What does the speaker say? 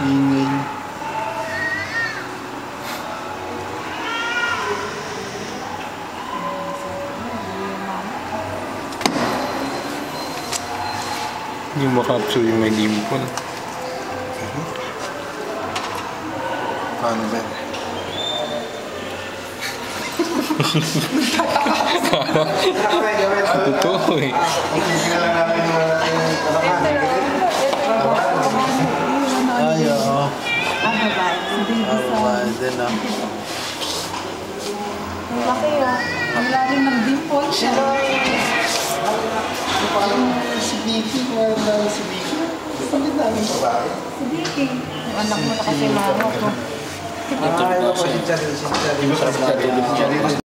Ingay. Hindi mo makapso yung may dimple. Paano ba? Totoo eh. Ay, oo. Babae Din na. ang laki ah. Ang lalim ng dimple siya. Si Vicky, si Vicky. Bakit daming babae? Si Vicky. Yung anak mo na kasi mama ko. Ayaw ko si Charlie.